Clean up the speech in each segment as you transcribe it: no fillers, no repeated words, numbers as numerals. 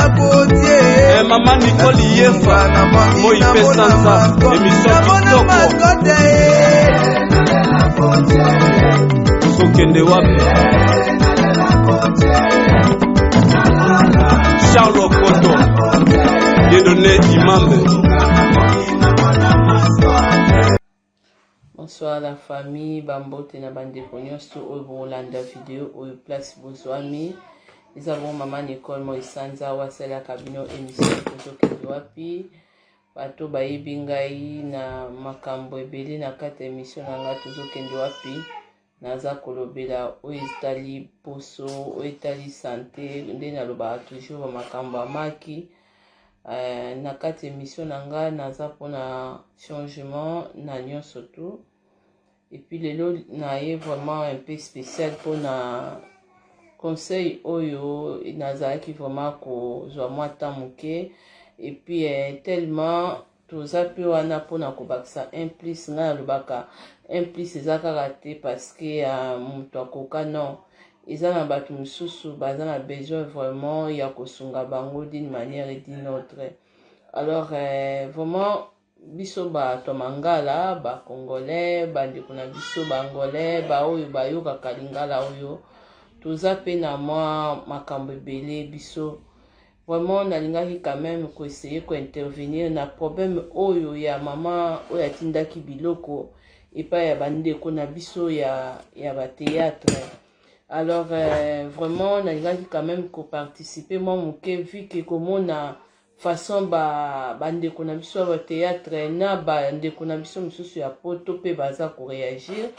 Maman Nicole Yefa, moi Pesanza, émission Kitoko. Sokende wapi? Charles Koto, Dieudonné Imambe. Bonsoir la famille, Bambote na bande konyosto au Bolanda vidéo au place Bozwami. Nous avons maman Nicole Moisanza wasela kabino émission Kotokende wapi. Bato bayebi ngai na makambo ebele na kati émission na nga tozokende wapi. Naza kolobela oyo etali poso, oyo etali santé, nde nalobaka toujours makambo amaki. Na kati émission na nga naza pona changement na nyonso tout. Et puis lelo na ye vraiment un peu spécial pona conseil oyo nazalaki vraiment kozwa mwa temps moke. Et puis tellement toza pe wana pona kobakisa un plus nga nalobaka un plus eza kaka te parce que moto akoka non eza na bato mosusu baza na besoin vraiment ya kosunga bango d'une manière et d'une autre. Alors vraiment biso bato mangala ba congolais bandeko na biso bangolais ba oyo bayokaka lingala oyo toza pe na mwa makambo ebele biso vraiment nalingaki quand même koessayer kointervenir na problème oyo ya mama oyo atindaki biloko epai ya bandeko na biso ya batéâtre. Alors vraiment nalingaki quand même koparticiper mwa moke vu ke komona façon bandeko na biso ya batéâtre na bandeko na biso mosusu ya poto mpe baza koréagir.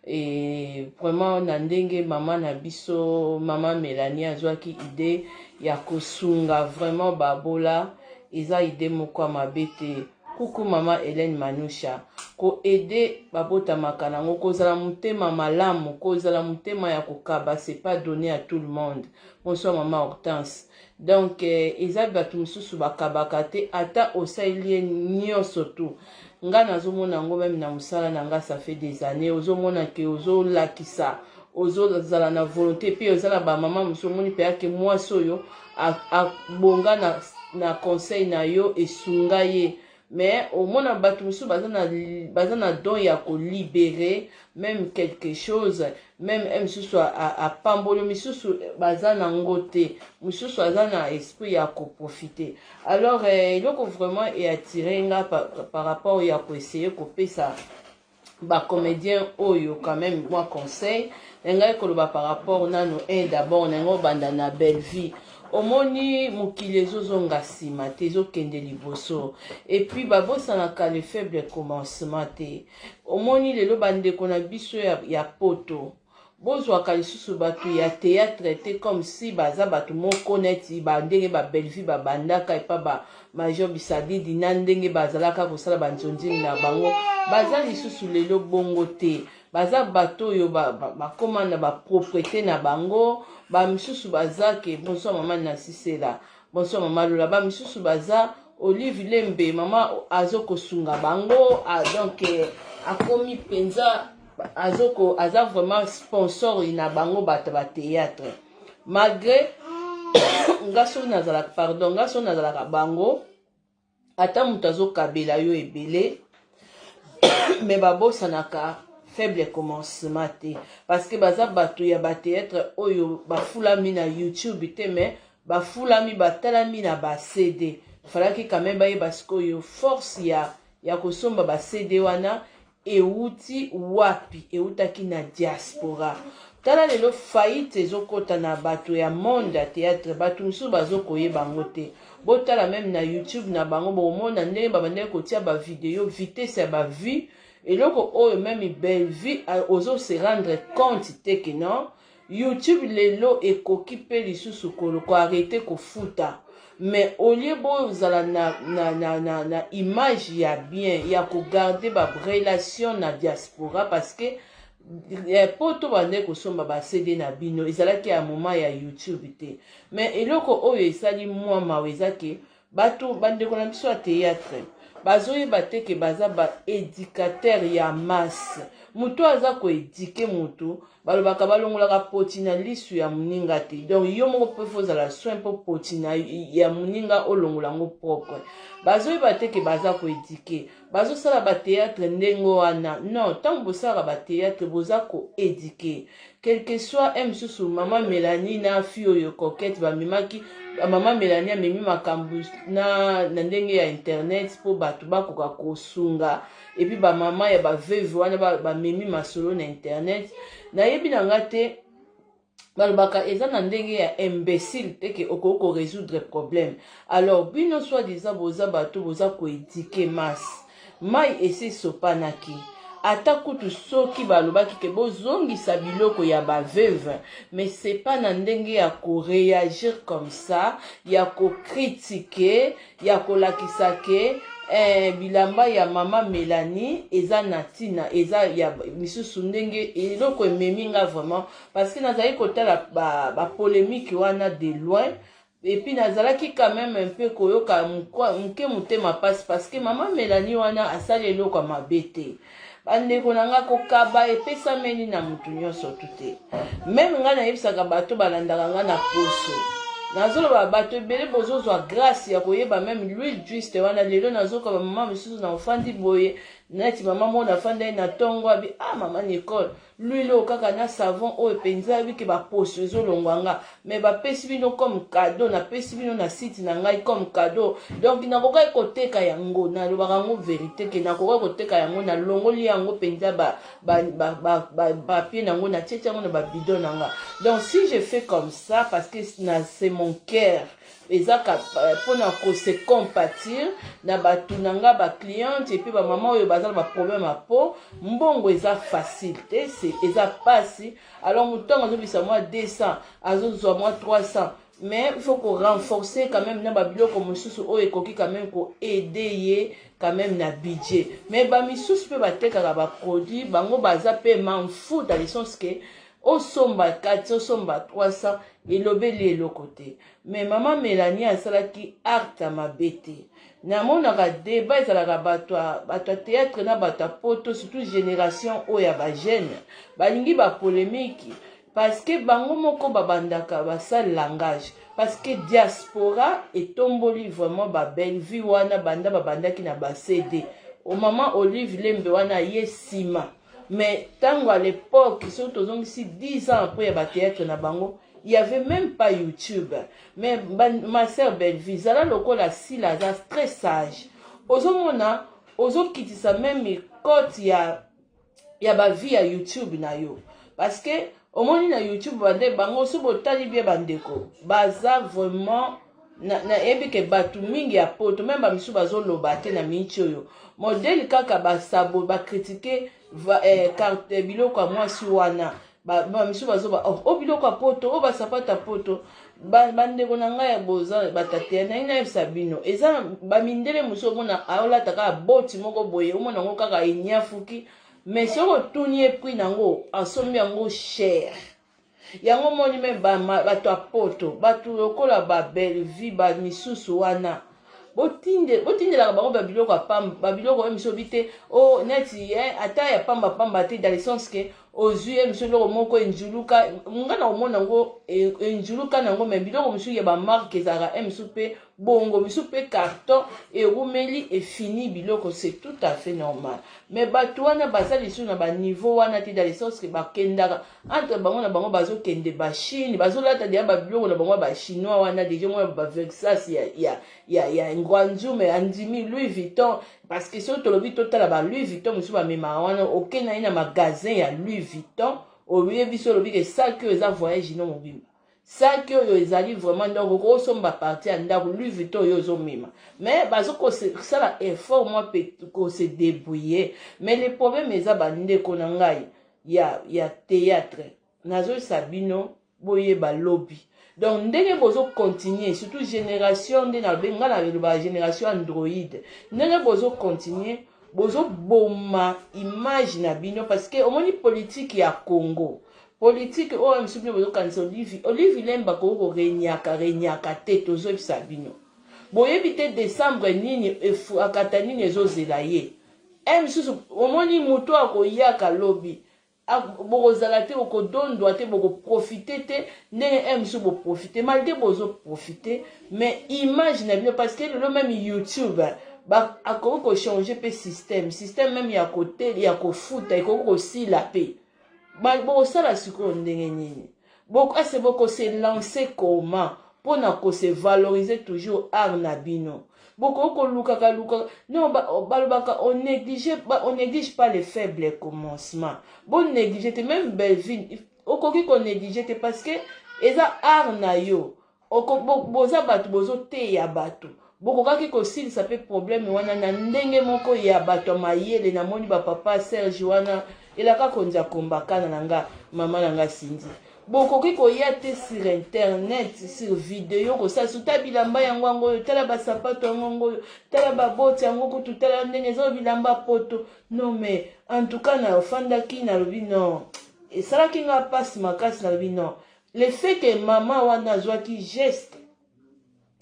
Et vraiment na ndenge mama na biso mama Mélanie azwaki idée ya kosunga vraiment babola eza idée moko mabe te. Kuku mama Hélène Manusha ko aider babota makana ngo kozala mutema malamu kozala mutema ya kokaba c'est pas donné à tout le monde. Bonsoir maman Hortense. Donc eza batu mususu bakabaka te ata osaili nyonso tout. Nga nazomona ngo même na musala na nga ça fait des années ozomona ke ozolakisa ozozala na volonté puis ozala ba mama musomoni pe yake mwaso yo bonga na conseil na yo esunga ye. Mais au moins bato mususu baza na don ya ko libérer même quelque chose même mususu a pambolo mususu baza na ngote mususu baza na esprit ya ko profiter. Alors iloko vraiment est attiré nga par rapport ya ko essayer ko pesa ba comédien oyo quand même moi conseil nga ko ba par rapport nano d'abord ngo banda na belle vie. Omoni mukili ezozonga sima te ezokende liboso et puis babosana le faible commencement te. Omoni lelo bandeko na biso ya poto bozwaka lisusu bato ya théâtre te comme si baza bato moko neti bandenge ba belle vie babandaka epa ba Major Bisadidi na ndenge bazalaka kosala banzonzini na bango baza lisusu lelo bongo te. Baza bato yo bakomanda ba propriété na bango ba misusu baza ke bonsoir maman Nasisela bonsoir maman Lola ba misusu baza Olive Lembe mama azoko sunga bango donc akomi penza aza vraiment sponsor ina bango bato ba théâtre malgré ngaso nazalaka bango ata mutu azokabela yo ebele mais babosanaka faible commencement te parce que baza bato ya batéâtre oyo bafulami na YouTube te mais bafulami batalami na ba CD falaki quand même baye parce que yo force ya kosomba ba CD wana euti wapi eutaki na diaspora. Tala lelo faillite ezokota na bato ya monde ya théâtre bato musu bazokoyeba bango te. Botala même na YouTube na bango bomona ndenge babandeki kotia ba vidéo vitesse ya ba vue eloko oyo même belle vie ozo se rendre compte te que non YouTube lelo ekoki pe lisusu ko arrêter kofuta mais au lieu bozala na image ya bien ya ko garder ba relation na diaspora parce que poto bande kosomba ba CD na bino ezalaki ya moment ya YouTube te mais eloko oyo esali mwa maweza ke bato bande kona biso ya théâtre bazoyeba te ke baza baéducateur ya masse. Mutu aza koéduke mutu balobaka balongolaka poti na lisu ya moninga te. Donc yo moko mpe fozala soin mpo poti na ya moninga olongola yango propre. Bazoyeba te ke baza koéduke, bazosala batéâtre ndenge wana. Non, ntango bosalaka batéâtre boza koéduke. Quel que soit msusu mama Mélanie na fille oyo coquette bamemaki mama Mélanie amemi makambo na ndenge ya internet po bato bakoka kosunga et puis ba mama ya ba veuve wana bamemi masolo na internet na yebi nanga te balobaka eza na ndenge ya imbécile te ke okoko résoudre problème. Alors bino soi-disant boza bato boza koéduke masse mai ese sopanaki ata kutu soki balobaki ke bozongisa biloko ya ba veuve, mais c'est pas na ndenge ya ko réagir comme ça, ya ko critiquer, ya ko lakisa ke bilamba ya mama Mélanie eza natina eza ya misusu ndenge eloko ememi nga vraiment parce que nazali kotala ba polémique wana de loin. Et puis nazalaki quand même un peu koyoka mke mutema passe parce que mama Mélanie wana asali eloko ya mabe te. Bandeko nanga kokaba epesameli na mutu nyonso tute. Même nga nayebisaka bato balandaka nga na poso. Nazoloba bato ebele bozozwa grâce ya koyeba même l'huile juste wana lelo nazoka ba mama misusu na ofandi boye neti mama mona fanda na tongo abi mama Nicole l'huile okaka na savon o epenza bi ke ba poso ezolongwanga mais ba pesi bino comme cadeau na pesi bino na site na ngai comme cadeau. Donc nakoka koteka yango na lobaka ngo vérité ke nakoka koteka yango na longoli yango penza ba papier nango na tchetcha yango na ba bidon nanga. Donc si je fais comme ça parce que c'est mon cœur ezaka pona ko se compatir na batu nanga ba cliente et puis ba maman oyo bazala ba problème à peau mbongo eza facile te c'est eza passi. Alors mutongo azobisa moi 200 azozwa moi 300 mais il faut qu'on renforcer quand même na ba biloko mususu oyo ekoki quand même ko aider ye quand même na budget. Mais ba misusu pe batekaka ba produit bango baza pe m'en fout dans le sens que au somba 400 au somba 300 elobeli eloko te. Mais maman Mélanie asalaki acte ma bête. Namonaka débat ezalaka bato théâtre na bato poto surtout génération oya ba jeune balingi ba polémique parce que bango moko babandaka basal langage parce que diaspora etomboli vraiment ba belle vie wana banda babandaki na ba CD au maman Olive Lembe wana yesima. Mais tango à l'époque surtout 10 ans après ya ba théâtre na bango il n'y avait même pas YouTube. Mais ma sœur Belleville, zala lokola si la très sage. Ozomona, ozo kitisa même côte ya ba vie à YouTube na yo. Parce que au moins na YouTube bande bango so botali bien bandeko. Baza vraiment na ebike batu mingi ya poto même ba misu bazo lobate na micho yo. Modèle kaka ba sabo ba critiquer carte biloko kwa moi si wana. Ba misu bazoba biloko ya poto ba sapata poto bandeko na ngai ya boza batate na ina Sabino eza ba mindele muso mona aola taka boti moko boye omona ngo kaka enyafuki mais soko tuni prix nango asombi yango cher yango moni me bato ya poto bato lokola ba belle vie ba misusu wana botindelaka bango babiloko miso bite neti ata ya pamba te dans le sens que ozwi miso biloko moko enjuluka nga na omona ngo enjuluka nango me biloko miso ya bamarke ezalaka miso mpe bongo miso mpe carton erumeli efini biloko c'est tout à fait normal. Mais bato wana baza lisu na baniveau wana te dans le sens que bakendaka entre bango na bango bazokende bachine bazolata deya babiloko na bango bachinois wana deja mwana bavexas ya ngwanzume andimi Louis Vuitton parce que so tolobi totala ba Louis Vuitton miso bamemaka wana okenda na magasin ya Louis Vuitton oyebi so lobi ke saki oyo eza voyage no mobimba saki oyo ezali vraiment ndako okosomba parti ya ndako Louis Vuitton oyo ozomema mais bazokosala effort moi pe kose débrouiller. Mais le problème eza bandeko na ngai ya théâtre nazoyisa bino boyeba lobby. Donc ndenge bozo continuer surtout génération nde na benga na ba génération Android ndenge bozo continuer bozo boma image na bino parce que omoni politique ya Congo politique oyo msubi bozo kanisa Olive Lemba ko renyaka te tozo bisa bino boyebi te décembre nini akata nini ezozela ye misusu omoni moto akoyaka lobi bokozala te bokodondwa te bokoprofite te ndenge misusu boprofite malgré bozoprofite mais image na bino parce que lelo même YouTube akoki kochange mpe système même ya kote ya kofuta ekoki kosila mpe bokosala sikoyo ndenge nini ase bokose lance comment mpona kose valoriser toujours art na bino bokoki kolukaka non balobaka on néglige pas les faibles commencements bon néglige te même Belvin okoki konéglige te parce que eza art na yo boza bato bozoteya bato bokokaki kosilisa mpe problème wana na ndenge moko ya bato ya mayele namoni bapapa Serge wana elaka konza kombakana na nga mama na nga Cindy bokoki koya te sur internet sur vidéo kosala suta bilamba yango yango oyo tala basapato yango yango oyo tala baboti yango kutu tala ndenge eza bilamba poto non mais en tout cas na ofandaki nalobi non esalaki nga mpasi makasi nalobi non le fait que mama wana azwaki geste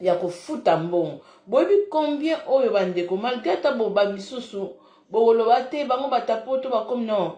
ya kofuta mbongo boyebi combien oyo bandeko malgré ata boba misusu bokoloba te bango batapoto bakomi non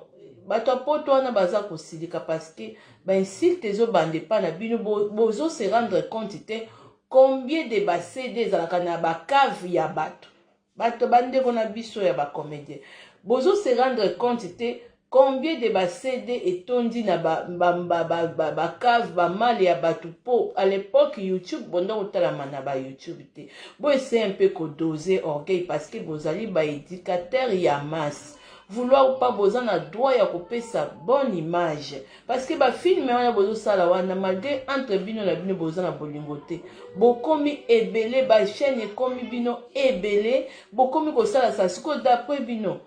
bato ya poto wana baza kosilika parce que bainsulte ezobanda epa na bino bozo se rendre compte te combien de bacd ezalaka na bacave ya bato bandeko na biso ya bacomédien bozo se rendre compte te combien de bacd etondi na bacave bamale ya bato po à l'époque YouTube bonda kotalama na bayoutube te boese un peu kodoser orgueil parce que bozali baéducateur ya masse vouloir ou pas besoin na droit ya kopesa bonne image parce que ba film wana bozo sala wana malgré entre bino na bino bozo na bolingo te bokomi ebele ba chaîne komi bino ebele bokomi ko sala sa siko d'après bino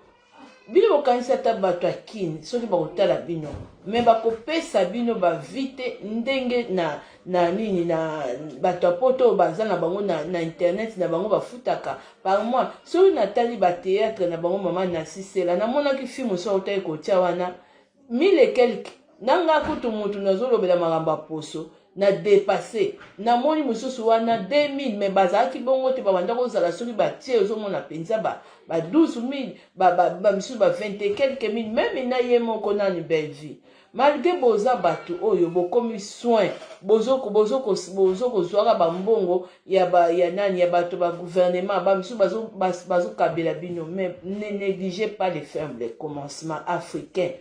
bokanisa ta bato akini soki bakotala bino me bakopesa bino bavite ndenge na nini na bato apoto baza na bango na internet na bango bafutaka par mois soki natali batéâtre na bango mama nasisela namonaki film so otali kotia wana 1000 et quelque nanga kutu mutu nazolobela makambo ya poso na dépassé namoni mususu wana 2000 mais bazalaki bongo te babanda kozala soki batie ozomona mpenza ba 12000 misusu 20 et quelques mille même na ye moko nani belle vie malgré boza bato oyo bokomi soin bozo kozwaka bambongo ya nani ya bato ba gouvernement bamisusu bazokabela bino mais ne négligez pas les faibles commencements africains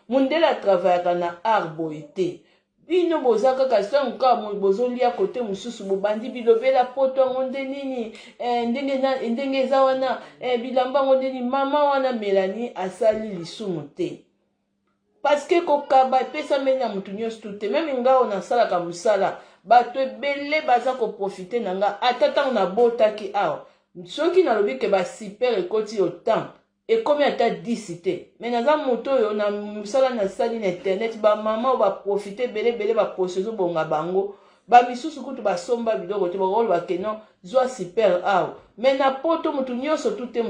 mundela travaillaka na art boye te bino boza kaka sango kaka bozolia kote mosusu bobandi bilobela poto yango nde nini ndenge eza wana bilamba yango nde nini mama wana Mélanie asali lisumu te parce que kokaba epesameli na mutu nyonso te meme ngao nasalaka mosala bato ebele baza koprofite na nga ata ntango nabotaki awa soki nalobi ke basiper ekoti yo temps ekomi ata 10 te mais naza moto oyo na mosala nasali na internet bamama oyo baprofite ebelebele baposo ezobonga bango bamisusu kutu basomba biloko te bakoloba ke non zwa super awa mais na poto mutu nyonso tu te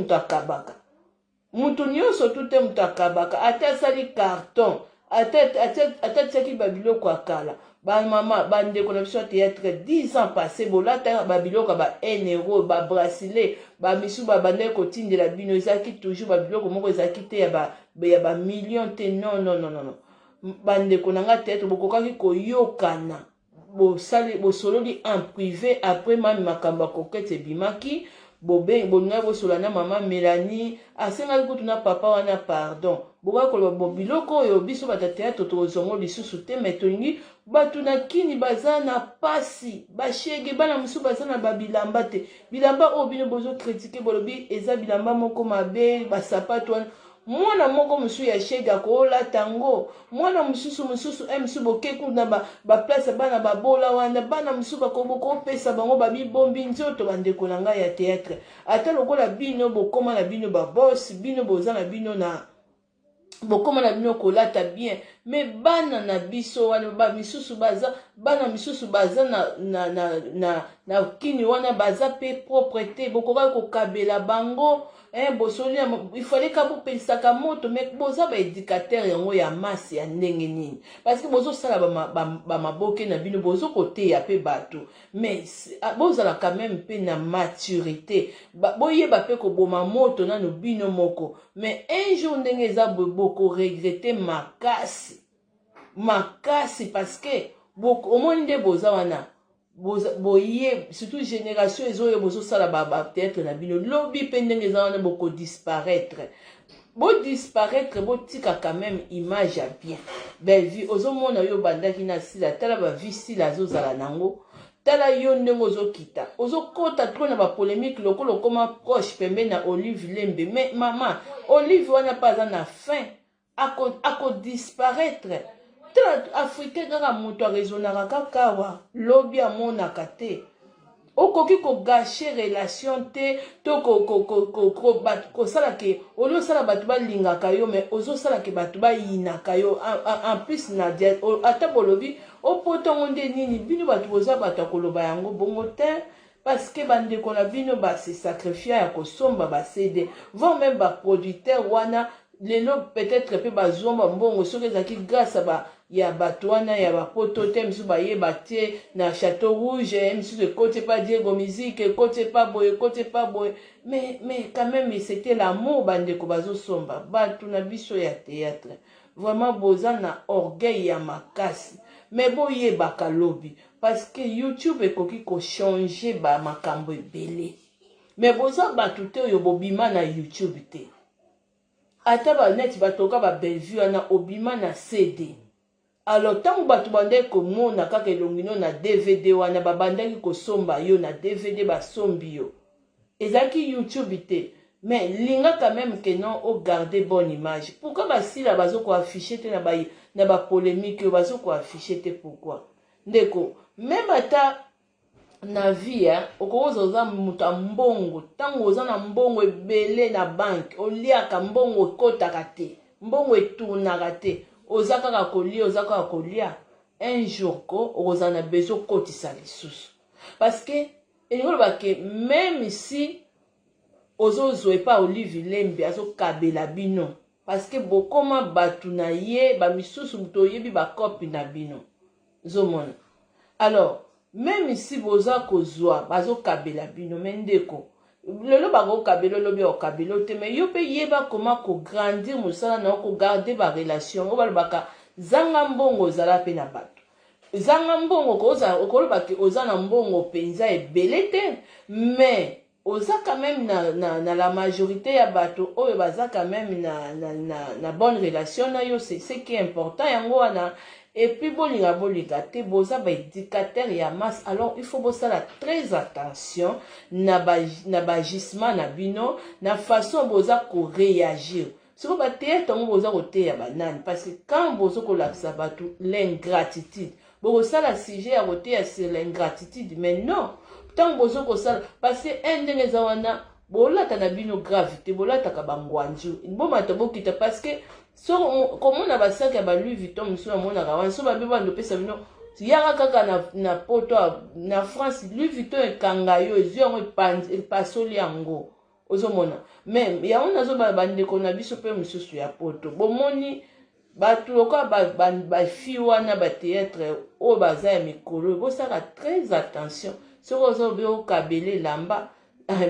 mutu akabaka ata asali carton ata tiaki babiloko akala bamama bandeko na biso ya théâtre 10 ans passé bolata babiloko ba 1 euro babrasile bamisu babandaki kotindela bino ezalaki toujours babiloko moko ezalaki te ya bamillion te non bandeko na nga théâtre bokokaki koyokana bosololi en privé après mami makambo ya kokete ebimaki bolingai bosola na mama Mélanie asengaki kutu na papa wana pardon bokakoloba biloko oyo biso bata théâtre tozongo lisusu te mais tolingi bato na kini baza na pasi bashege bana mosusu baza na babilamba te bilamba oyo bino bozokritike bolobi eza bilamba moko mabe basapato wana mwana moko mosusu ya shege akolata yango mwana mosusu mosusu bokeku na baplace bana babola wana bana mosusu bakopesa bango babibombi nzoto bandeko na ngai ya théâtre ata lokola bino bokoma na bino baboss bino boza na bino na bokoma na bino kolata bien mais bana na biso wana ba misusu baza bana misusu baza na kini wana baza pe propreté bokoka ko kabela bango bosoli il fallait ka bopesaka moto mais boza ba éducateur yango ya masse ya ndenge nini parce que bozo sala ba maboke na bino bozo kote ya pe bato mais bozala quand même pe na maturité boyeba pe ko boma moto na no bino moko mais un jour ndenge eza boko regretter makasi parce que boko omoni nde boza wana boye surtout génération ezoyo bozo sala ba théâtre na bino lobi pe ndenge za wana boko disparaître botika quand même image ya bien belle vie ozomona yo bandaki na sila tala ba vie sila azozala nango tala yo ndenge ozokita ozokota trop na ba polémique lokolo koma proche pembe na Olive Lembe mais maman Olive wana pas na fin ako disparaître tala africain kaka moto arezonaka kakawa lobi amonaka te okoki ko gâcher relation te to kosala ke olosala bato balingaka yo mais ozosala ke bato bayinaka yo en plus na ata bolobi opoto nde nini bino bato boza bato koloba yango bongo te parce que bandeko na bino se sacrifier ya kosomba basede vont même ba producteur wana lelo peut-être pe bazomba mbongo soki ezaki grâce ya bato wana ya bapoto te misu bayeba te na Château Rouge misu ekote pas Diego Musique ekote pas boye mais quand même c'était l'amour bandeko bazosomba bato na biso ya théâtre vraiment boza na orgueil ya makasi mais boyebaka lobi parce que YouTube ekoki ko changer ba makambo ebele mais boza bato te oyo bobima na YouTube te ata ba net batoka ba belle vue na obima na CD alors tant bato bande ko mona kaka elongino na DVD wana babandaki ko somba yo na DVD ba sombi yo ezaki YouTube te mais linga quand même que non au garder bonne image pourquoi basila bazoko afficher te na ba polémique bazoko afficher te pourquoi ndeko même ata na vie okoza oza muta mbongo tango oza na mbongo ebele na bank oliaka mbongo ekotaka te mbongo etunaka te oza kaka kolia un jour ko oza na besoin kotisa lisusu parce que elingoloba ke même si ozozwe pa Olive Lembe azokabela bino parce que bokoma batu na ye ba misusu buto yebi ba copie na bino zomona alors même si boza kozwa bazokabela bino mendeko lelo bakokabela lobi okabela te mais yo pe yeba comment ko grandir mosala na ko garder ba relation obalobaka zanga mbongo zala pe na bato zanga mbongo okoloba ke oza na mbongo penza ebele te mais oza quand même na la majorité ya bato oyo baza quand même na bonne relation na yo c'est ce qui est important yango wana et puis bolinga te boza ba éducateur ya masse alors il faut bosala très attention na bagissement na bino na façon boza ko réagir siko ba théâtre ngo boza ko teya banani parce que quand bozo ko lakisa bato l'ingratitude bokosala sujet ya koteya sur l'ingratitude mais non tant bozo ko sala parce que ndenge za wana bolata na bino gravité bolata ka bangwanju bomata bokita parce que so comme on a basaki ya ba Louis Vuitton miso na mona kawan so ba beba ndo pesa bino yaka kaka na poto na France Louis Vuitton ekanga yo ezio pasoli yango ozomona même ya on azo ba ndeko na biso pe misusu ya poto bomoni batu loka ba fi wana ba théâtre o baza ya mikolo bosaka très attention soko ozobe okabele lamba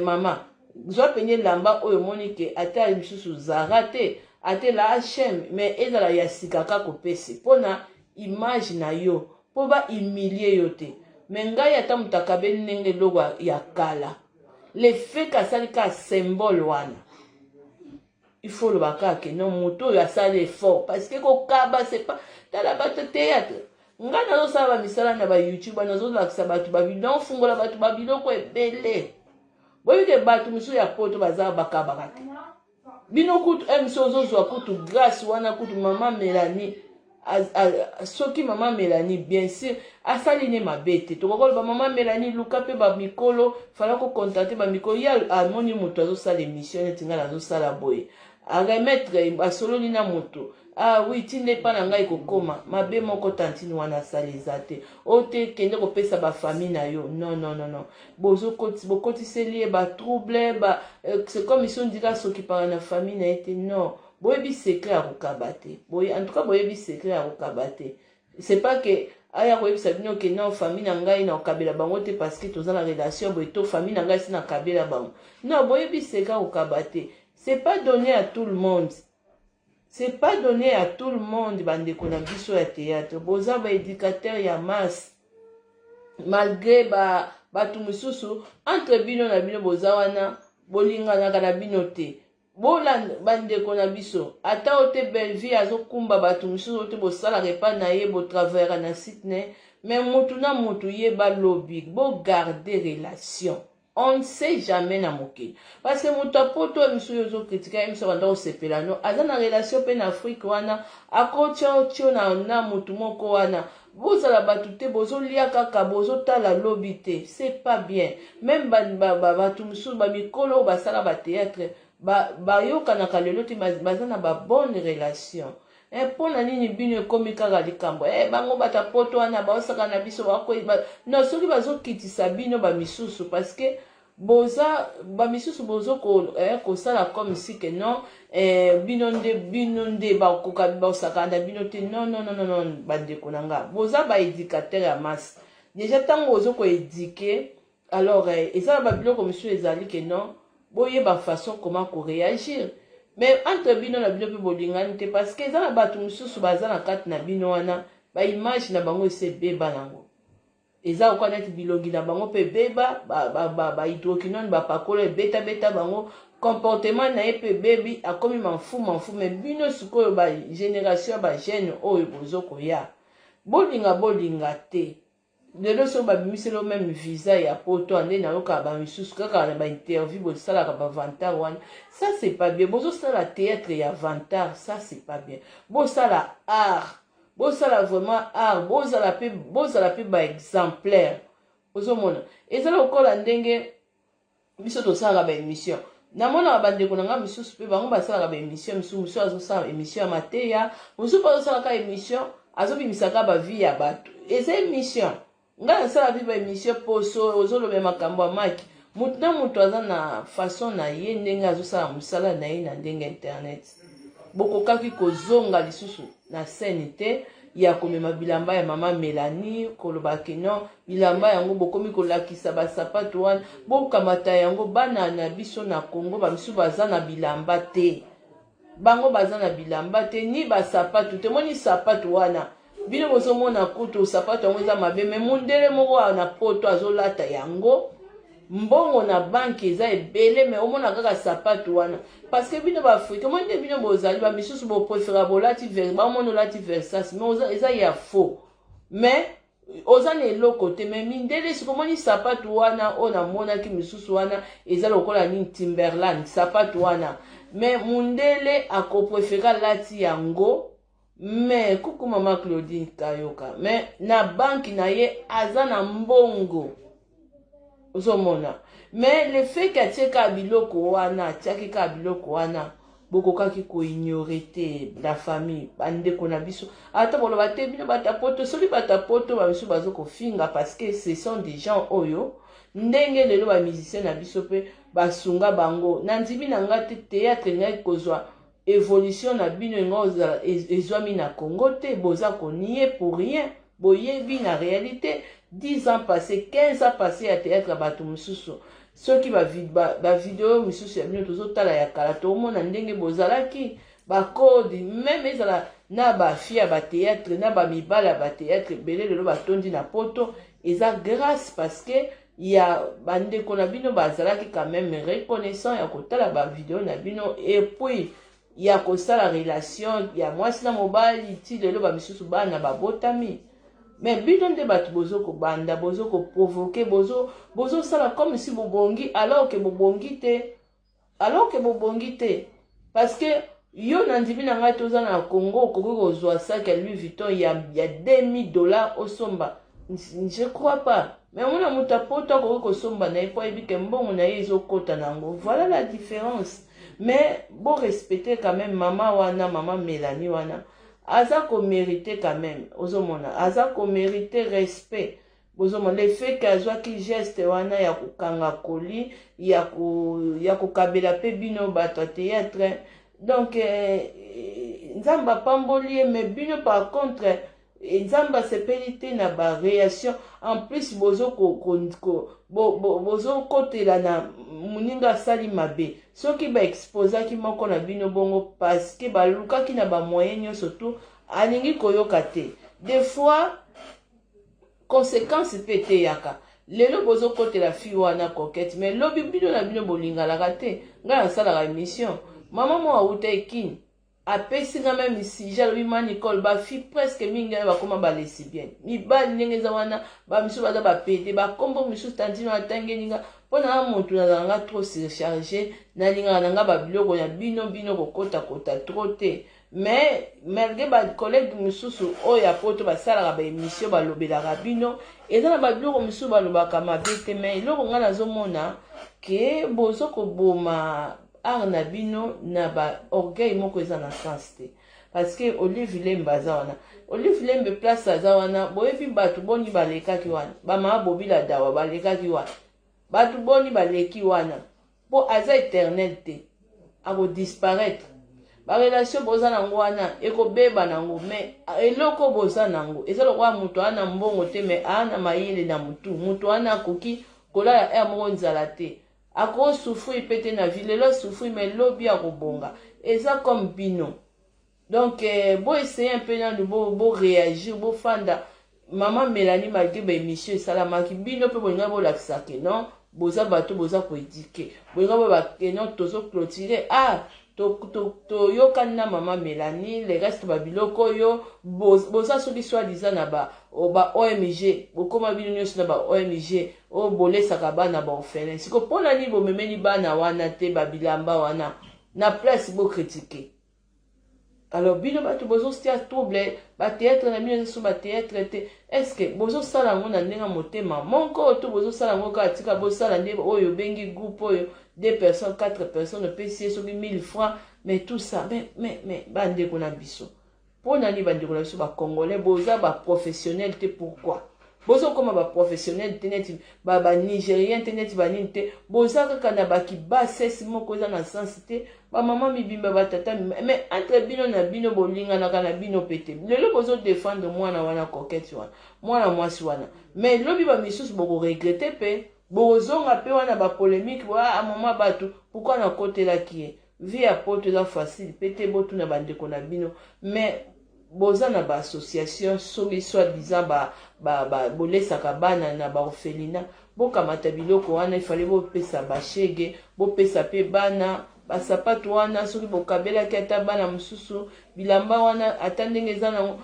mama zwa penye lamba oyo moni ke ata misusu Zara te ate la H&M mais ezala ya sika kako pese pona image na yo po ba humilier yo te mais ngai ata mutakabeli nenge logo ya kala le fait ka salika symbole wana il faut le baka ke non moto ya sale fort parce que ko kaba c'est pas tala bato théâtre nga nazo sala ba misala na ba YouTube nazo lakisa bato ba bidon fungola bato ba biloko ebele boyo ke bato miso ya poto baza bakaba kate bino kutu emsozo zwa kutu grâce wana kutu maman Mélanie soki maman Mélanie bien sûr asali ne mabete to kokolo ba maman Mélanie luka pe ba mikolo fala ko contacter ba mikolo ya amoni moto azo sala émission etinga azo sala boye a remettre ba solo ni na moto ah oui tinde pa na ngai kokoma mabe moko tantine wana saliza te ote kende kopesa ba famille na yo non bokotiseli ba trouble ba c'est comme ils sont dira soki pa na famille na été non boyebi secret ya kokaba te boye en tout cas boyebi secret ya kokaba te c'est pas que aya koyebisa bino ke non famille na ngai na okabela bango te parce que toza na relation boye to famille na ngai si na kabela bango non boyebi secret ya kokaba te c'est pas donné à tout le monde. C'est pas donné à tout le monde, bande kona biso ya théâtre. Boza ba éducateur ya masse. Malgré ba tu mususu entre bino na bino boza wana bolinga na bino te. Bola bande kona biso. Ata ote belle vie azokumba ba tu mususu ote bosala repa na ye bo travers na site ne. Mais mutu na mutu ye ba lobby. Bo garder relation. On ne sait jamais na moke. Parce que mon tapoto monsieur yozo critique monsieur banda o sepela no azana relation pe na Afrique wana akocho na mutu moko wana bozala batute bozo lia kaka bozo tala lobité c'est pas bien même batu musu ba mikolo ba sala ba théâtre ba yoka na kalelo ti bazana ba bonne relation pona nini bino ekomi kaka likambo bango batapoto wana baosaka na biso non soki bazokitisa bino bamisusu parce que boza bamisusu bozo kosala comme si que non bino nde baosaka na bino te non bandeko na nga boza baéducateur ya masse déjà ntango ozo koéduke alors ezala babiloko misusu ezali que non boyeba façon comment koréagir. Mais entre bino na bino pe bolingani te parce que ezala batu mususu baza na kati na bino wana ba image na bango ese beba nango eza kwa neti bilongi na bango pe beba ba hydroquinone ba pakola beta bango comportement na ye pe bebi akomi manfu mais bino sikoyo ba génération ba jeune oyo bozoko ya bolinga te lelo so babimiselo même visa ya poto ande na yoka ba misusu kaka na ba interview bosala ka ba vantar wana ça c'est pas bien bozo sala théâtre ya vantar ça c'est pas bien bosala art bosala vraiment art bozala pe ba exemplaire ozomona ezala okola ndenge biso tosala ba émission namona bandeko na nga misusu pe bango basala ba émission misusu azosala émission ya mateya misusu azosala ka émission azobimisaka ba vie ya bato eza émission nga nasala viva émission poso ozolobe makambo ya maki mutu na mutu aza na façon na ye ndenge azosala mosala na ye na ndenge internet bokokaki kozonga lisusu na scène te ya komema bilamba ya mama Mélanie koloba ke non bilamba yango bokomi kolakisa basapato wana bokamata yango bana na biso na Congo bamisu baza na bilamba te bango baza na bilamba te ni basapato te moni sapato wana bino bozomona kutu sapato yango eza mabe me mundele moko na poto azolata yango mbongo na banki eza ebele me omona kaka sapato wana parce que bino baafrika monde bino bozali bamisusu bopréféra bolati bamona olati Versace mais eza ya faux mais oza na eloko te me mindele sikomoni sapato wana oyo namonaki misusu wana eza lokola nini Timberland sapato wana me mundele akopréféra lati yango mais kuku mama Claudine Kayoka mais na banki na ye aza na mbongo ozomona mais le fait qu'atieka biloko wana atiaki ka biloko wana bokokaki koignore te la famille bandeko na biso ata boloba te bino batapoto soki batapoto bamisu bazokofinga parce que ce sont des gens oyo ndenge lelo bamusicien na biso pe basunga bango na ndimi na nga te théâtre ngai kozwa évolution na bino nga ezwami na Congo te boza konie pour rien boyebi na réalité 10 ans passés 15 ans passés ya théâtre bato mususu soki ba vidéo mususu ya bino tozotala ya kala tomona ndenge bozalaki ba code même ezala na ba fia ba théâtre na ba mibala ba théâtre belé lelo batondi na poto eza grâce parce que ya bandeko na bino bazalaki quand même reconnaissant ya kotala ba vidéo na bino et puis ya kosala relation ya mwasi na mobali ti lelo ba misusu bana babotami mais bino nde bato bozoko banda bozoko provoquer bozosala comme si bobongi alors que bobongi te parce que yo na ndimi na ngai toza na Congo okoki kozwa sac ya Louis Vuitton ya $2000 osomba je crois pas mais mona moto apoto akoki kosomba na ye po ayebi ke mbongo na ye ezokota nango voilà la différence mais bon respecter quand même maman wana maman Mélanie wana aza ko mériter quand même ozomona aza ko mériter respect bozomona le fait qu'azwa ki geste wana ya kokanga koli ya kokabela pe bino bato théâtre donc nzamba pamboli mais bino par contre nzamba sepeli te na ba réaction en plus bozo kotela na muninga sali mabe soki ba exposaki moko na bino bongo parce que balukaki na ba moyen nyonso tu alingi koyoka te des fois conséquence pe te yaka lelo bozo kotela fi wana coquette mais lobi bino na bino bolingalaka te nga nasalaka émission mama mo auta ekini apesi nga même si jalobi ma Nicole ba fi presque mingi ba koma ba lesbienne mibali ndenge za wana ba misu baza ba pete ba kombo misu tantino atangeninga pona muntu na nga trop surchargé na linga na nga ba biloko ya bino kokota trop te mais malgré ba collègue misusu oya poto ba sala ba émission ba lobelaka bino eza na ba biloko misu ba lobaka mabe te mais iloko nga nazomona ke bozo ko boma arna bino na ba orgueil moko eza na sens te parce que Olive Lembe aza wana Olive Lembe place aza wana boyebi batu boni balekaki wana bama bobila dawa balekaki wana batu boni baleki wana po aza éternel te ako disparaître ba relation boza nango wana ekobeba nango mais eloko boza nango eza lokwa mutu ana mbongo te mais ana mayele na mutu ana koki kolala ya moko nzala te ako souffrir pete na vie lelo souffrir mais lobi akobonga eza comme bino donc bo essayer un peu na bo réagir bo fanda maman Mélanie malgré ba émission salamaki bino pe bolinga bo lakisake non boza bato boza ko éduquer bolinga bo ba non tozo clôturer to yokani na maman Mélanie le reste ba biloko yo boza soki soi-disant na ba OMG bokoma bino nyonso na ba OMG o bolesaka bana ba orphelin siko mpona nini bomemeli bana wana te babilamba wana na place bo critiquer alors bino bato bozostia trouble bathéâtre na bino nyonso bathéâtre te est-ce que bozosala yango na ndenge motema monko to bozosala yango kaka tika bosala nde oyo bengi groupe oyo 2 personnes 4 personnes opesi ye soki 1000 francs mais tout ça mais bandeko na biso mpona nini bandeko na biso bacongolais boza baprofessionnel te pourquoi bozokoma baprofessionnel te neti banigérien te neti banini te boza kaka na bakibasesi moko eza na sens te bamama mibimba batata mais entre bino na bino bolinganaka na bino pete lelo bozodefendre mwana wana coquette wana mwana mwasi wana mais lobi bamisusu bokoregrete mpe bokozonga mpe wana bapolémique mama bato pourkui nakotelaki ye vie ya poto eza facile pete botuna bandeko na bino mais boza na baassociation soki soi-disant bolesaka bana na baorphelina bokamata biloko wana ifale bopesa bashege bopesa pe bana basapatu wana soki bokabelaki ata bana mosusu bilamba wana ata ndenge eza nango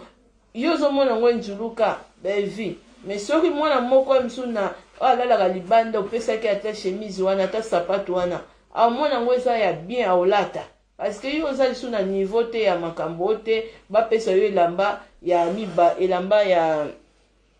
yo ozomona yango njuluka bavi mais soki mwana moko mosusu na alalaka libanda opesaki ata chemise wana ata sapatu wana amona yango eza ya bien aolata parce que yo oza lisu na niveau te ya makambo te bapesa yo elamba ya miba elamba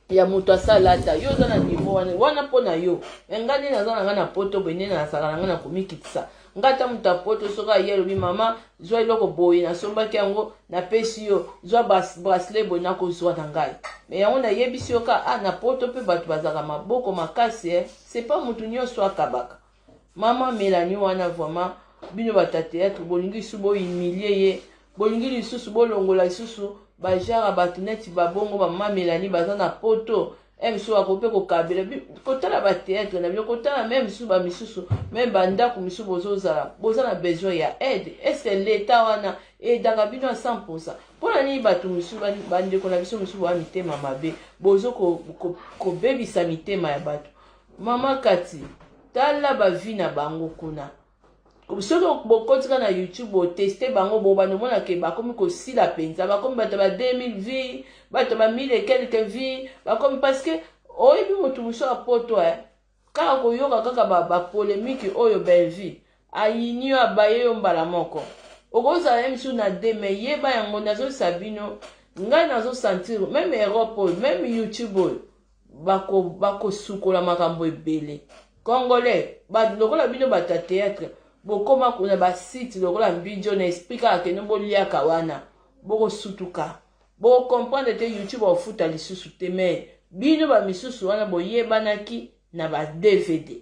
ya moto asalata yo oza na niveau wana mpo na yo nga nde naza na nga na poto boye nde nasaka na nga na komikitisa nga ata moto apoto soki aye alobi mama zwa eloko boye nasombaki yango napesi yo zwa bracelet boye nakozwa na ngai me yango nayebisi yo ka na poto mpe bato bazaka maboko makasi c'est pas motu nyonso akabaka mama Mélanie wana vraiment bino batateatre bolingi lisusu bohumilie ye bolingi lisusu bolongola lisusu bajara bato neti babongo bamama Mélanie baza na poto misu akope kokabela kotala bateatre na bino kotala même misu bamisusu même bandako misu boza na besoin ya aide est-ce que l'état wana edaka bino à 100% mpona nini bato misu bandeko na biso misu boya mitema mabe bozo kobebisa mitema ya bato mama kati tala bavi na bango kuna soki bokotika na YouTube boteste bango bobanomona ke bakomi kosila penza bakomi bato ba 2000 vie bato ba 1000 et quelques vie bakomi parce que oyebi motu mosu apoto kaka koyoka kaka bapolémike oyo belvi ayinio abaye yo mbala moko okozala ye misu na deme yeba yango nazosisa bino ngai nazosentir même Europe oyo même YouTube oyo bakosukola makambo ebele congolais lokola bino bata théâtre bokoma kuna ba site lokola mbidio na expliquer que no bolia kawana boko sutuka boko comprendre te YouTube ofuta lisusu te mais bino ba misusu wana boyebanaki na ba DVD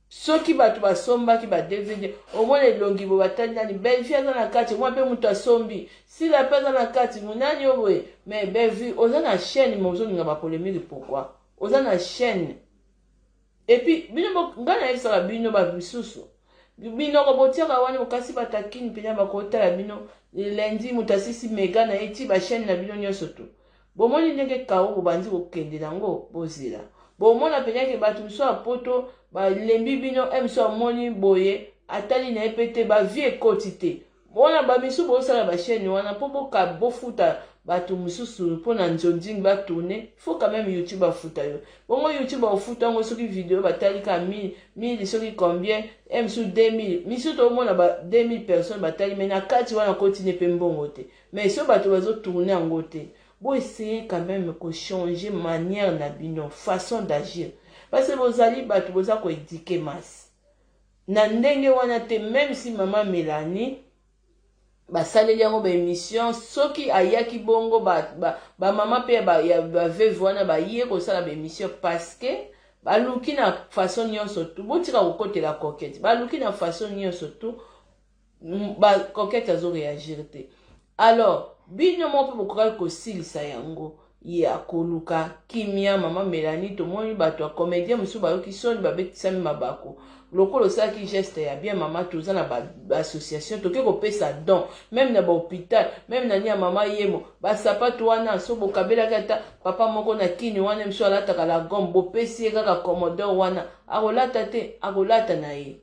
soki bato basombaki ba DVD omona elongi bo batali nani Bellevue aza na kati mwa pe mutu asombi sila pe aza na kati munani oboye mais Bellevue oza na chaîne mozolinga ba polémique pourquoi oza na chaîne et puis bino ngana yebisaka bino ba misusu bino ko botiaka wana bokasi batakini penya bakotala bino lundi mutu asisi mega na eti ba chaîne na bino nyonso tu bomoni ndenge kao bobanzi kokende nango bozela bomona penyake bato miso ya poto balembi bino miso amoni boye atali na epete bavie ekoti te bona bamisu bosala bachaîne wana mpo bofuta bato misusu mpona nzondingi batourne faut quand même YouTube afuta yo bongo YouTube afuta yango soki video batalika 1000 soki combien misu 2000 misu tomona ba 2000 personnes batali mais na kati wana continue pe mbongo te mais so bato bazotourne yango te bon essayer quand même de changer manière na bino façon d'agir parce que bozali bato boza ko éduquer masse na ndenge wana te même si maman Mélanie basaleli yango ba émission soki ayaki bongo ba mama pe ba veuve wana ba yé ko sala ba émission parce que baluki na façon nyonso tu botika kokotela coquette baluki na façon nyonso tu ba coquette azo réagir te alors bino mo pe bokoka kosilisa yango ya koluka kimia mama Mélanie tomoni bato ya comédien musu bayoki soni babetisami mabako lokolo saki geste ya bien mama toza na ba association toke kopesa don même na ba hôpital même na nia mama yemo ba sapato wana so bokabela kata papa moko na kini wana mso alata kala gombo pesi kaka commodore wana akolata te akolata na ye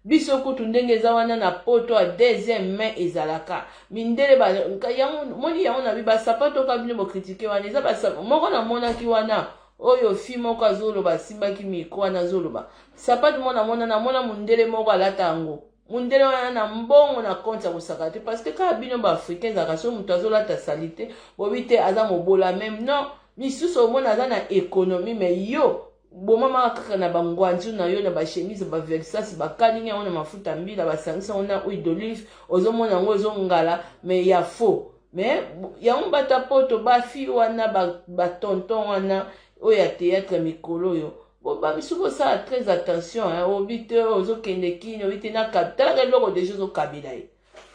biso kutu ndenge za wana na poto a deuxième main ezalaka mindele ba yango moni yango na biba sapato ka bino bo critiquer wana eza ba moko na mona ki wana oyo fi moko azolo ba simba ki miko wana zolo ba sapato mona na mona mundele moko alata yango mundele wana na mbongo na compte ya kosakate parce que ka bino ba africain za kaso mutu azolata salite bobite aza mobola même non misusu mona aza na économie mais yo bomama kaka na bangwanju na yo na ba chemise ba Versace ba kalinga ona mafuta mbila ba sangisa ona huile d'olive ozomona ngo ozongala mais ya faux mais ya mbata poto ba fi wana ba tonton wana oya théâtre mikolo yo ba misuko ça très attention obite ozokende kini obite na kapitala loko de choses okabila ye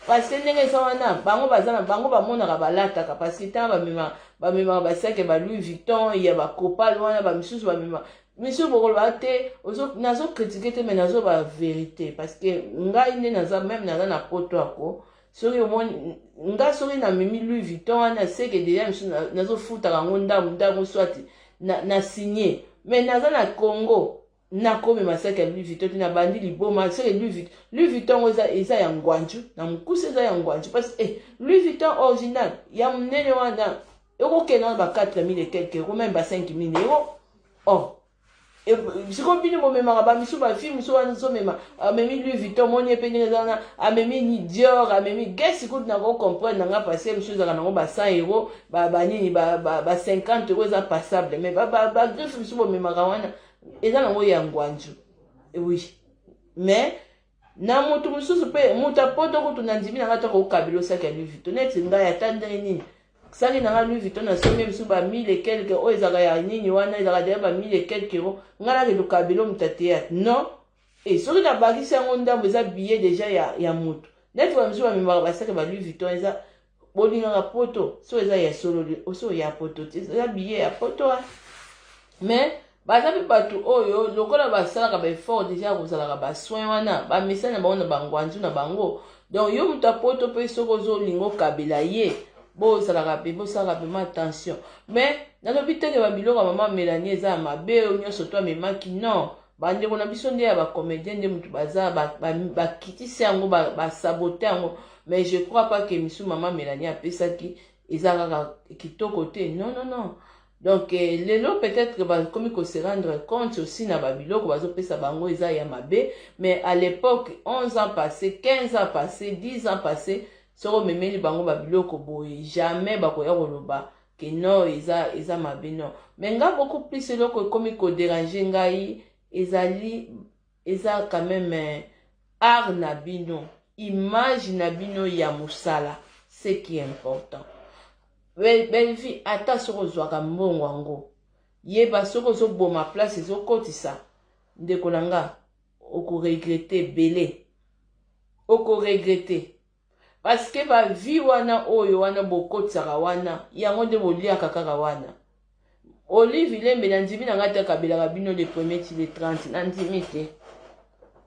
parce que ndenge ça wana bango bazana bango bamona ka balata ka parce que tant ba mema ba sake ba Louis Vuitton ya ba Copal wana ba misusu ba mema monsieur bokoloba te nazo critiquer te mais nazo ba vérité parce que ngai ne naza même naza na poto ako soki omoni nga soki na memi Louis Vuitton wana c'est que déjà nazo futa kango ndamu soit na signé mais naza na Congo na komi masaka Louis Vuitton na bandi liboma c'est que Louis Vuitton eza ya ngwanju na mukuse eza ya ngwanju parce que Louis Vuitton original ya mnene wana ekokena ba 4000 et quelques euros même ba 5000 euros oh si comme bino bomemaka bamisu bafi misu wana zomema amemi Louis Vuitton moni epenye ezana amemi ni Dior amemi gesi kutu na ko comprendre nanga parce que misu ezaka nango ba 100 euros banini ba 50 euros eza passable mais ba griffe misu bomemaka wana eza nango ya ngwanju oui mais na mutu mususu pe muta poto kutu na ndimi nanga toko kabilo saki ya Louis Vuitton neti ngai atandre nini saki nanga Louis Vuitton na somme misu ba 1000 et quelques o ezaka ya nini wana ezaka déjà ba 1000 et quelques euros ngala ke lokabilo mutatea non et soki na bakisi yango ndambo eza billet déjà ya mutu neti ba misu ba mimaka basaki ba Louis Vuitton eza bolingaka poto so eza ya solo so ya poto eza billet ya poto mais baza pe bato oyo lokola basalaka ba effort déjà kozalaka ba soin wana ba message na bango na bangwanzu na bango donc yo mutu apoto pe soko zolingo kabela ye bozalaka pe bosalaka pe attention mais nalobi teke babiloko mama Mélanie eza mabe nyonso to amemaki non bandeko na biso nde ya bacomédien nde mutu baza bakitisi yango basabote yango mais je crois pas que misu mama Mélanie apesaki eza kaka kitoko te non donc lelo peut-être bakomi ko se rendre compte aussi na babiloko bazopesa bango eza ya mabe mais à l'époque 11 ans passés 15 ans passés 10 ans passés soko memeli bango babiloko boye jamais bakoya koloba que non eza mabe non mais nga beaucoup plus eloko ekomi ko déranger ngai ezali eza quand même art na bino, image na bino ya musala, ce qui est important. Belvi ata soko zwaka mbongo yango yeba soko zo boma place zo kotisa ndeko nanga oko regretter belé, oko regretter parce que ba vie wana oyo wana bokotsaka wana yango nde boliaka kaka wana. Olive Lembe na ndimi na ngata kabela bino le 1er ti le 30 na ndimi te.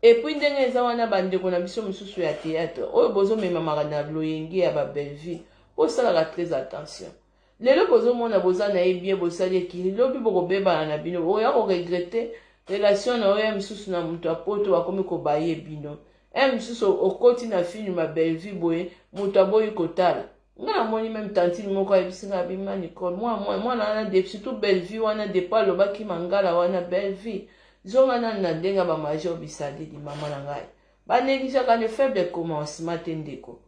Et puis ndenge eza wana bandeko na biso misusu ya théâtre oyo bozo mema makana loyenge ya ba belle vie osalaka très attention. Lelo bozo mona boza na ebie bosali ekili lobi bokobeba na bino oya ko regretter relation na oya misusu na mutu apoto bakomi kobaye bino. Misusu okoti na film ma belle vie boye mutu aboyi kotala. Nga moni même tantine moko abisinga bima Nicole moi na de surtout belle vie wana de pas lobaki mangala wana belle vie zonga na ndenga ba major bisali di mama na ngai ba négligera le faible commencement te ndeko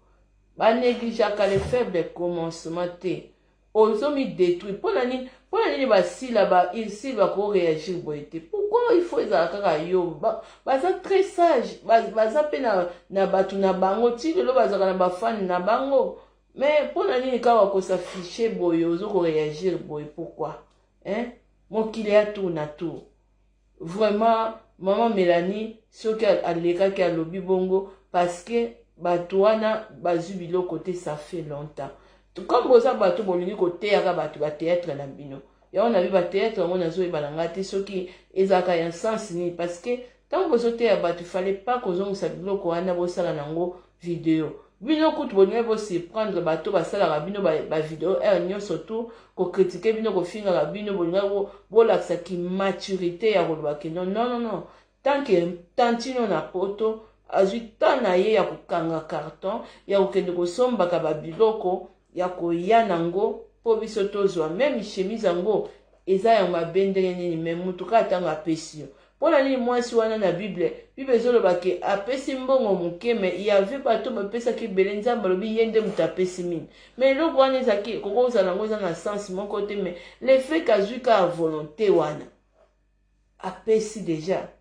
ba négligera le faible commencement te ozo mi détruit pour la nini ba sila ba il sila ko réagir boyete pourquoi il faut ezala kaka yo baza très sage baza pe na batu na bango ti lo bazaka na ba fan na bango. Mais pour la ligne, quand on s'affiche, boyo, on réagir, boy, pourquoi? Hein? Mon qu'il est à tout, na tout. Vraiment, maman Mélanie, ce qu'elle a l'écart qui a lobby bongo, parce que, batouana, bazubilo côté, ça fait longtemps. Comme vous avez bateau, bon, côté, à bateau, théâtre, na bino. Et on a vu, théâtre, on a joué, balangate, ce qui est à un sens, parce que, tant que vous êtes à bateau, il fallait pas que vous ayez une vidéo. Bino kutu bonye bo se prendre bateau basala la bino ba vidéo nyo surtout ko critiquer bino ko finga la bino bonye bo la ki maturité ya ko ba non tant que tantino na poto azui tana ye ya ko kanga carton ya ko kende ko somba ka ba biloko ya ko yana ngo po biso tozwa même chemise ngo eza ya mabendele nini même mutuka tanga pesio. Pour la ligne, moi, si on a la Bible zolo bake, apesi mbongo muke, mais il y avait pas tout, mais pesa ki belenza, malobi yende mutapesi mine. Mais le grand est aki, koko zalango za na sens, mon côté, mais le fait qu'azuka a volonté wana. Apesi déjà.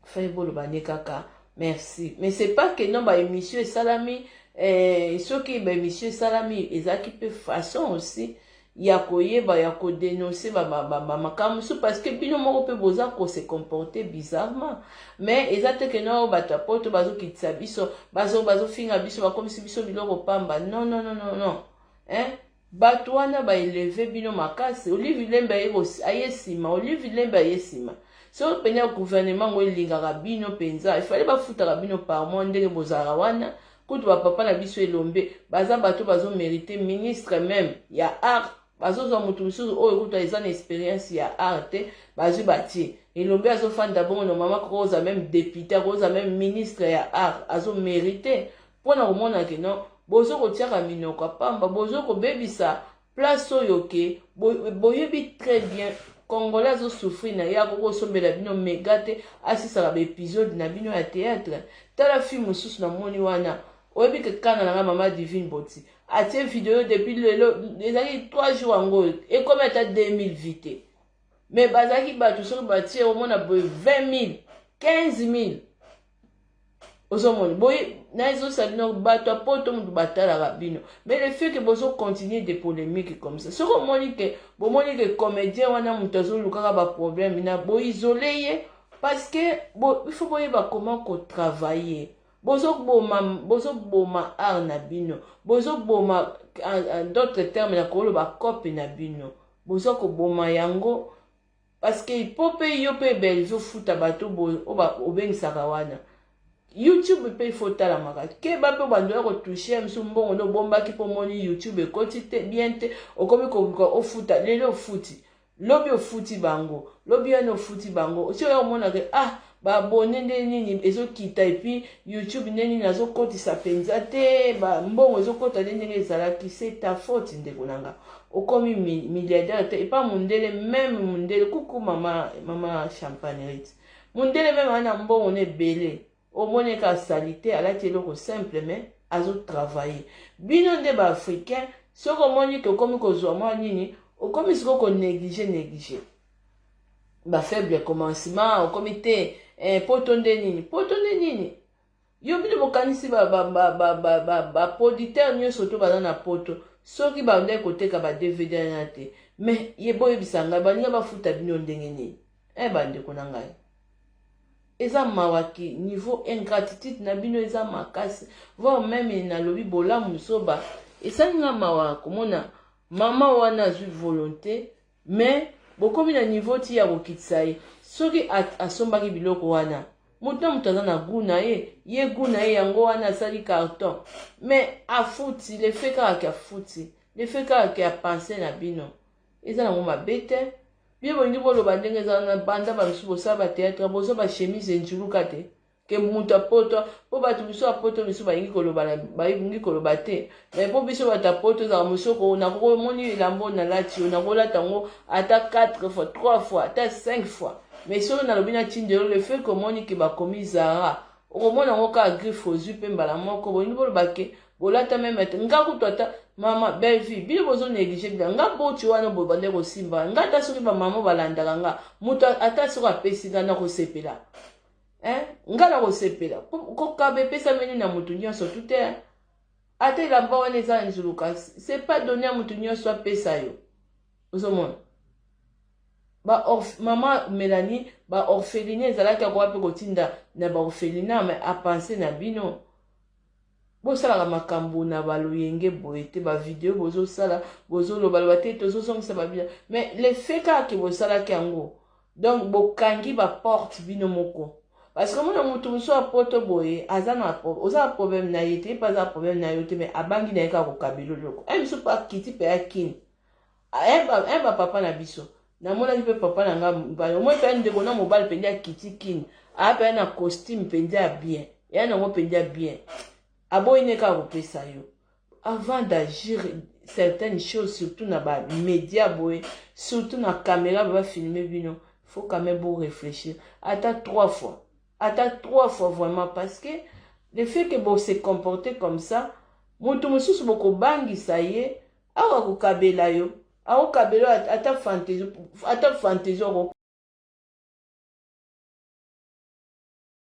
Fait bolo bane kaka, merci. Mais c'est pas que non, bah, monsieur Salami, ceux qui, bah, monsieur Salami, ils occupent façon aussi. Ya koyeba ya ko dénoncer makamusu parce que bino moko pe boza ko se comporter bizarrement mais ezate que no bata poto bazo kitsa biso bazo finga biso ba comme si biso biloko pamba non hein batwana ba élever bino makasi Olive Lembe ayesima Olive Lembe ayesima so penya gouvernement ngo lingaka bino penza il fallait ba futa bino par mois ndenge bozara wana kutu ba papa na biso elombe baza bato bazo mériter ministre même ya art bazo zo mutu biso oyo kutu eza na expérience ya art bazo bati elombe azo fanda bongo no mama ko za même député ko za même ministre ya art azo mériter pona komona ke non bozo ko tiaka minoko pamba bozo ko bebisa place oyo ke boyebi très bien Congolais azo souffrir na ya ko sombela bino megate asisa ba épisode na bino ya théâtre tala film susu na moni wana oyebi ke kana na mama Divine Boti atie vidéo depuis les années 3 jours en gros et comme à 2000 vite mais bazaki batu so batie au moins 20 000 15 000 osomoni boy na izo sabino bato apoto mu batala rabino mais le fait que bozo continuer des polémiques comme ça soko moni que comédien wana mutazo lukaka ba problème na bo isolé parce que il faut boyeba comment ko travailler bozo boma art na bino bozo boma en d'autres termes na ko ba copie na bino bozo ko boma yango parce que pope yo pe belzo futa bato bo obengisa wana YouTube pe fota la maka ke ba pe bando ko toucher msumbongo no bomba ki po moni YouTube e kotite bien te okomi ko ofuta lelo futi lobi ofuti bango lobi no futi bango si yo mona ke ba bonende nini ezo kita et puis YouTube neni nazo kotisa penza te ba mbongo ezo kota neni ezala ki c'est ta faute ndeko nanga okomi milliardaire te et pas mundele même mundele kuku mama champagnerite mundele même ana mbongo ne belé au moins ka salité à la télé simple mais azo travailler bino nde ba africain soko moni ko komi ko zwa mwa nini okomi siko ko négliger ba faible commencement comité poto nde nini yo bino bokanisi ba producteur nyonso to baza na poto soki bande koteka ba DVD na te mais ye boyebisa ngai baninga bafuta bino ndenge nini bandeko na ngai eza mawaki niveau ingratitude na bino eza makasi voire même na lobi bolamu soba esalinga mawa komona mama wana azwi volonté mais bokomi na niveau ti ya kokitisa ye soki asombaki biloko wana moto aza na goût na ye goût na ye yango wana asali carton mais afuti le fait kaka afuti le fait kaka apense na bino eza nango mabe te bien bolingi boloba ndenge eza na banda bamisu bosala bateatre bozwa bachemise enjuluka te ke moto apoto mpo bato biso apoto misu bayingi koloba te mais mpo biso bato apoto ezaka mosoko nakomoni elambo nalati yo nakolata yango ata 4 fois 3 fois ata 5 fois mais soki nalobi natindelo le fait komoni ke bakomi zara okomona yango kaka griffe ozwi mpe mbala moko bolingi boloba ke bolata meme te nga kutu ata mama belvi bino bozo néglige bila nga boti wana bobande kosimba nga ata soki bamama balandaka nga moto ata soki apesi nga na kosepela nga na kosepela kokabe epesa meni na moto nyonso tu te ata elamba wana eza nzuluka c'est pas donné ya moto nyonso apesa yo ozomona mama Mélanie baorpheline ezalaki akoka mpe kotinda na baorphelina mais apense na bino bosalaka makambo na baloyenge boye te bavideo bozosala bozolobaloba te tozosongisa babila mais le fait kaka bosalaki yango donc bokangi baporte bino moko parce que mona moto mosu apoto boye oza na problème na ye te epa aza problème na yo te mais abangi na ye kaka kokabela oloko misu mpo akiti mpe akini bapapa na biso namonaki mpe papa na nga omoi mpe ndeko na mobali mpenza akiti kini mpe na costume mpenza ya bien ya nango mpenza bien aboyi ne kaka kopesa yo avant d'agir certaines choses surtout na bamédia boye surtout na caméra bafilme bino faut quand même beau réfléchir ata 3 fois vraiment parce que le fait que bon se comporter comme ça moto mosusu bokobangisa ye awa kokabela yo akokabela ata fantaisie